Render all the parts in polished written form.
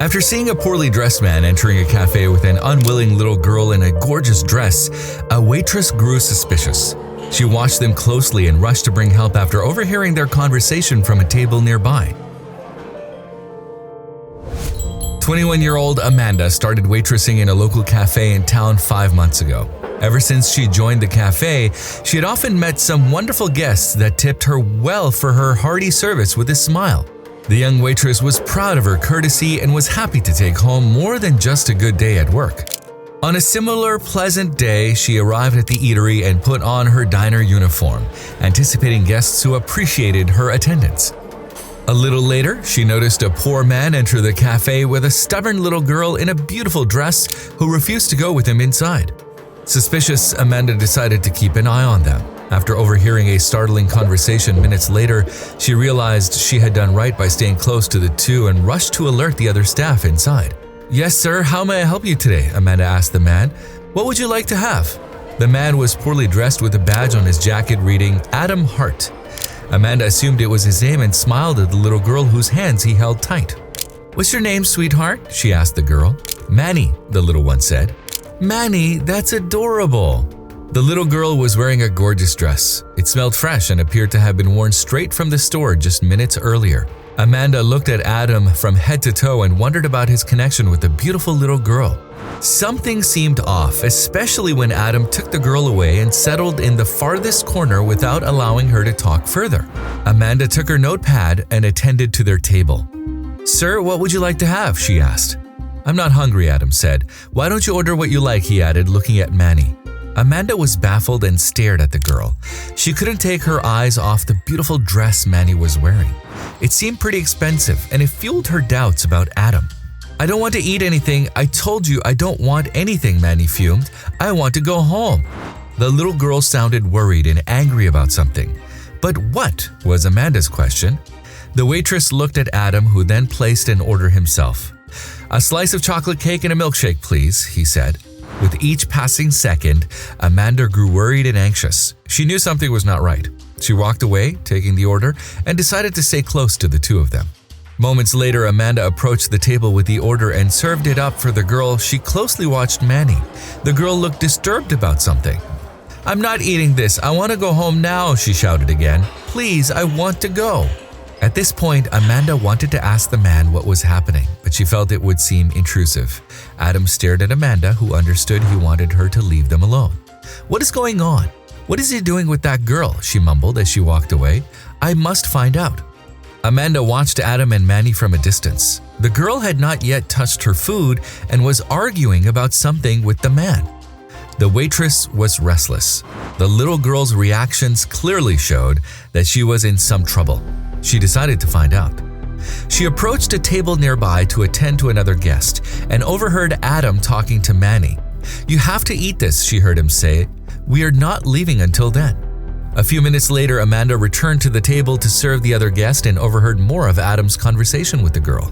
After seeing a poorly dressed man entering a cafe with an unwilling little girl in a gorgeous dress, a waitress grew suspicious. She watched them closely and rushed to bring help after overhearing their conversation from a table nearby. 21-year-old Amanda started waitressing in a local cafe in town 5 months ago. Ever since she joined the cafe, she had often met some wonderful guests that tipped her well for her hearty service with a smile. The young waitress was proud of her courtesy and was happy to take home more than just a good day at work. On a similar pleasant day, she arrived at the Eatery and put on her diner uniform, anticipating guests who appreciated her attendance. A little later, she noticed a poor man enter the cafe with a stubborn little girl in a beautiful dress who refused to go with him inside. Suspicious, Amanda decided to keep an eye on them. After overhearing a startling conversation minutes later, she realized she had done right by staying close to the two and rushed to alert the other staff inside. "Yes, sir, how may I help you today?" Amanda asked the man. "What would you like to have?" The man was poorly dressed with a badge on his jacket reading Adam Hart. Amanda assumed it was his name and smiled at the little girl whose hands he held tight. "What's your name, sweetheart?" she asked the girl. "Manny," the little one said. "Manny, that's adorable." The little girl was wearing a gorgeous dress. It smelled fresh and appeared to have been worn straight from the store just minutes earlier. Amanda looked at Adam from head to toe and wondered about his connection with the beautiful little girl. Something seemed off, especially when Adam took the girl away and settled in the farthest corner without allowing her to talk further. Amanda took her notepad and attended to their table. "Sir, what would you like to have?" she asked. "I'm not hungry," Adam said. "Why don't you order what you like?" he added, looking at Manny. Amanda was baffled and stared at the girl. She couldn't take her eyes off the beautiful dress Manny was wearing. It seemed pretty expensive, and it fueled her doubts about Adam. "I don't want to eat anything. I told you I don't want anything," Manny fumed. "I want to go home." The little girl sounded worried and angry about something. "But what?" was Amanda's question. The waitress looked at Adam, who then placed an order himself. "A slice of chocolate cake and a milkshake, please," he said. With each passing second, Amanda grew worried and anxious. She knew something was not right. She walked away, taking the order, and decided to stay close to the two of them. Moments later, Amanda approached the table with the order and served it up for the girl. She closely watched Manny. The girl looked disturbed about something. "I'm not eating this. I want to go home now," she shouted again. "Please, I want to go." At this point, Amanda wanted to ask the man what was happening, but she felt it would seem intrusive. Adam stared at Amanda, who understood he wanted her to leave them alone. "What is going on? What is he doing with that girl?" she mumbled as she walked away. "I must find out." Amanda watched Adam and Manny from a distance. The girl had not yet touched her food and was arguing about something with the man. The waitress was restless. The little girl's reactions clearly showed that she was in some trouble. She decided to find out. She approached a table nearby to attend to another guest and overheard Adam talking to Manny. "You have to eat this," she heard him say. "We are not leaving until then." A few minutes later, Amanda returned to the table to serve the other guest and overheard more of Adam's conversation with the girl.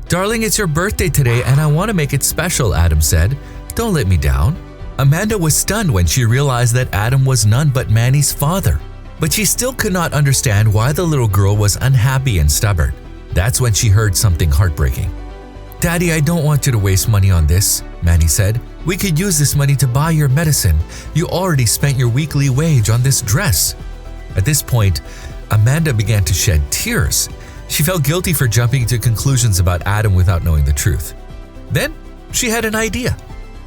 "Darling, it's your birthday today and I want to make it special," Adam said. "Don't let me down." Amanda was stunned when she realized that Adam was none but Manny's father. But she still could not understand why the little girl was unhappy and stubborn. That's when she heard something heartbreaking. "Daddy, I don't want you to waste money on this," Manny said. "We could use this money to buy your medicine. You already spent your weekly wage on this dress." At this point, Amanda began to shed tears. She felt guilty for jumping to conclusions about Adam without knowing the truth. Then she had an idea.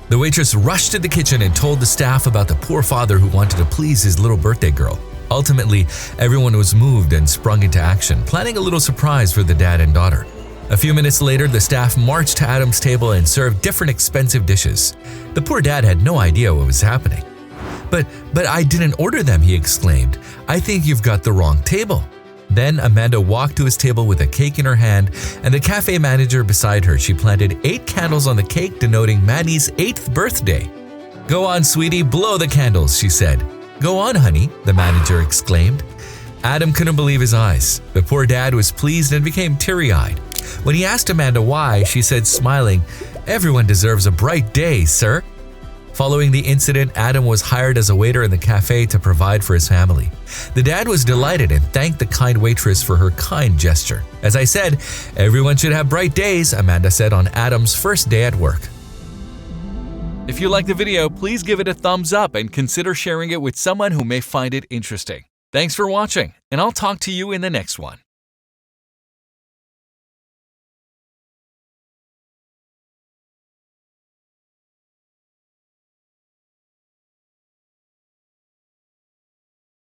The waitress rushed to the kitchen and told the staff about the poor father who wanted to please his little birthday girl. Ultimately, everyone was moved and sprung into action, planning a little surprise for the dad and daughter. A few minutes later, the staff marched to Adam's table and served different expensive dishes. The poor dad had no idea what was happening. But I didn't order them," he exclaimed. "I think you've got the wrong table." Then Amanda walked to his table with a cake in her hand and the cafe manager beside her. She planted 8 candles on the cake, denoting Manny's 8th birthday. "Go on, sweetie, blow the candles," she said. "Go on, honey," the manager exclaimed. Adam couldn't believe his eyes. The poor dad was pleased and became teary-eyed. When he asked Amanda why, she said, smiling, "Everyone deserves a bright day, sir." Following the incident, Adam was hired as a waiter in the cafe to provide for his family. The dad was delighted and thanked the kind waitress for her kind gesture. As I said, everyone should have bright days, Amanda said on Adam's first day at work. If you liked the video, please give it a thumbs up and consider sharing it with someone who may find it interesting. Thanks for watching, and I'll talk to you in the next one.